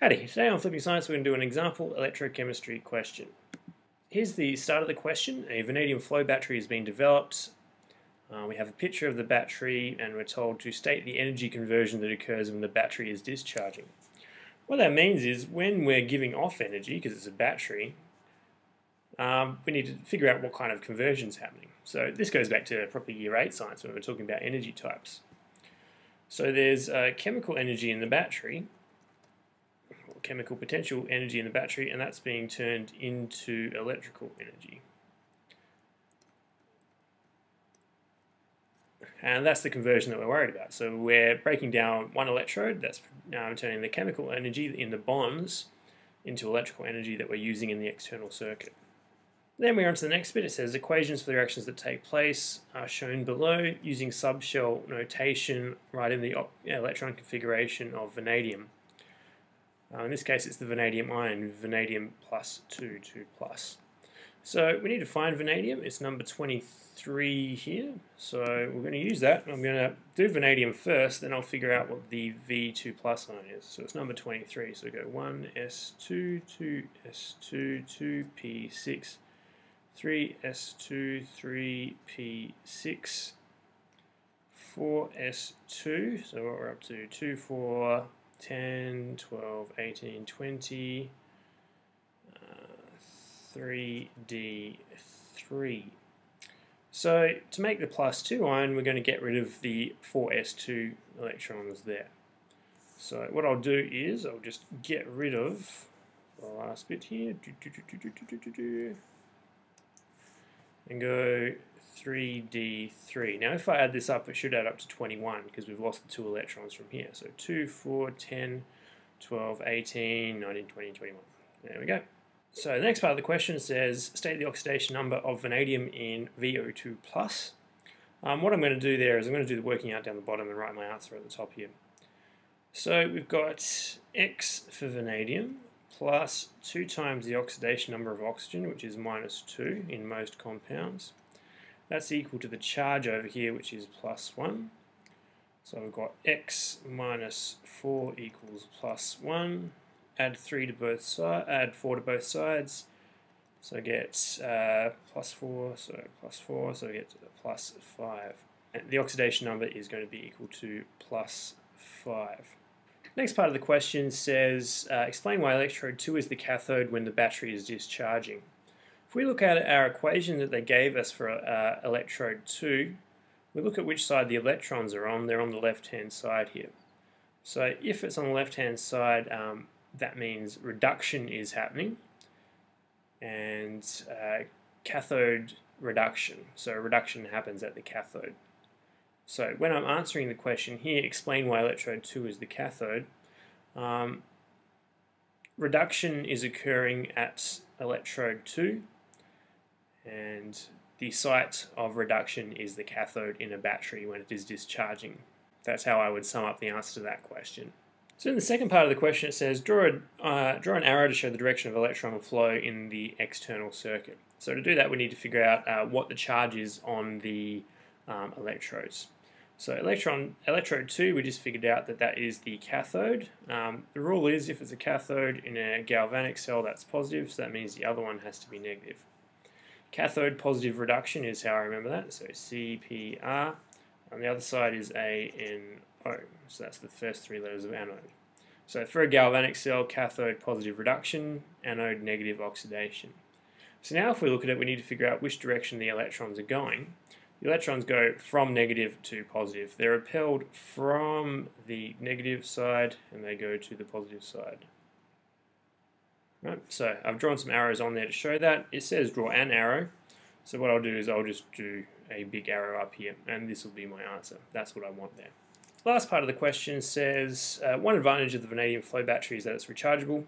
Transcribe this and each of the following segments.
Howdy, today on Flipping Science we're going to do an example electrochemistry question. Here's the start of the question. A vanadium flow battery has been developed. We have a picture of the battery and we're told to state the energy conversion that occurs when the battery is discharging. What that means is when we're giving off energy, because it's a battery, we need to figure out what kind of conversion is happening. So this goes back to proper Year 8 science when we're talking about energy types. So there's chemical energy in the battery, chemical potential energy in the battery, and that's being turned into electrical energy. And that's the conversion that we're worried about. So we're breaking down one electrode, that's turning the chemical energy in the bonds into electrical energy that we're using in the external circuit. Then we're on to the next bit. It says equations for the reactions that take place are shown below using subshell notation right in the electron configuration of vanadium. In this case it's the vanadium ion, vanadium plus 2, 2 plus. So we need to find vanadium. It's number 23 here. So we're going to use that. I'm going to do vanadium first, then I'll figure out what the V2 plus ion is. So it's number 23. So we go 1s2, 2s2, 2p6, 3s2, 3p6, 4s2. So what we're up to, 2, 4, 10, 12, 18, 20, 3d3. So to make the plus 2 ion, we're going to get rid of the 4s2 electrons there. So what I'll do is I'll just get rid of the last bit here and go 3d3. Now if I add this up, it should add up to 21 because we've lost the 2 electrons from here. So 2, 4, 10, 12, 18, 19, 20, 21. There we go. So the next part of the question says, state the oxidation number of vanadium in VO2+. What I'm going to do there is I'm going to do the working out down the bottom and write my answer at the top here. So we've got X for vanadium plus 2 times the oxidation number of oxygen, which is -2 in most compounds. That's equal to the charge over here, which is +1. So we've got X minus 4 equals +1. Add 3 to both sides. Add 4 to both sides. So I get +4. So +4. So I get +5. And the oxidation number is going to be equal to +5. Next part of the question says, explain why electrode 2 is the cathode when the battery is discharging. If we look at our equation that they gave us for electrode 2, we look at which side the electrons are on. They're on the left-hand side here. So if it's on the left-hand side, that means reduction is happening, and cathode reduction. So reduction happens at the cathode. So when I'm answering the question here, explain why electrode 2 is the cathode, reduction is occurring at electrode 2, and the site of reduction is the cathode in a battery when it is discharging. That's how I would sum up the answer to that question. So in the second part of the question it says, draw an arrow to show the direction of electron flow in the external circuit. So to do that we need to figure out what the charge is on the electrodes. So electrode 2, we just figured out that that is the cathode. The rule is if it's a cathode in a galvanic cell, that's positive, so that means the other one has to be negative. Cathode positive reduction is how I remember that, so CPR. On the other side is ANO, so that's the first 3 letters of anode. So for a galvanic cell, cathode positive reduction, anode negative oxidation. So now if we look at it, we need to figure out which direction the electrons are going. The electrons go from negative to positive. They're repelled from the negative side and they go to the positive side. Right, so I've drawn some arrows on there to show that. It says draw an arrow. So what I'll do is I'll just do a big arrow up here and this will be my answer. That's what I want there. Last part of the question says, one advantage of the vanadium flow battery is that it's rechargeable.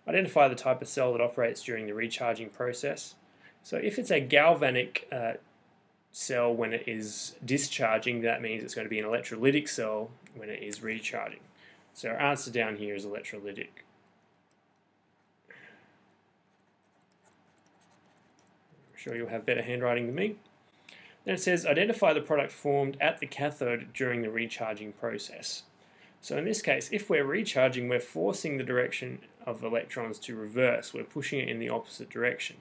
Identify the type of cell that operates during the recharging process. So if it's a galvanic cell when it is discharging, that means it's going to be an electrolytic cell when it is recharging. So our answer down here is electrolytic. I'm sure you'll have better handwriting than me. Then it says identify the product formed at the cathode during the recharging process. So in this case, if we're recharging, we're forcing the direction of electrons to reverse. We're pushing it in the opposite direction.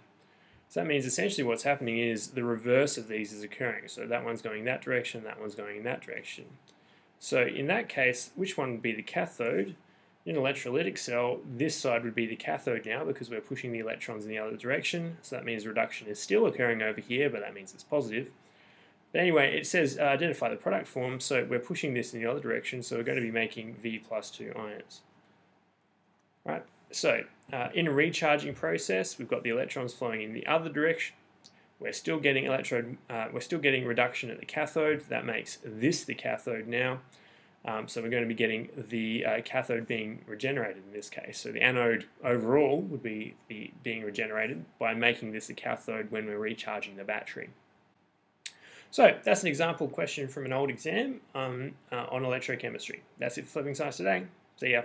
So that means essentially what's happening is the reverse of these is occurring. So that one's going that direction, that one's going in that direction. So in that case, which one would be the cathode? In an electrolytic cell, this side would be the cathode now because we're pushing the electrons in the other direction. So that means reduction is still occurring over here, but that means it's positive. But anyway, it says identify the product form, so we're pushing this in the other direction, so we're going to be making V+2 ions. Right. So in a recharging process, we've got the electrons flowing in the other direction. We're still getting reduction at the cathode. That makes this the cathode now. So we're going to be getting the cathode being regenerated in this case. So the anode overall would be being regenerated by making this a cathode when we're recharging the battery. So that's an example question from an old exam on electrochemistry. That's it for Flipping Science today. See ya.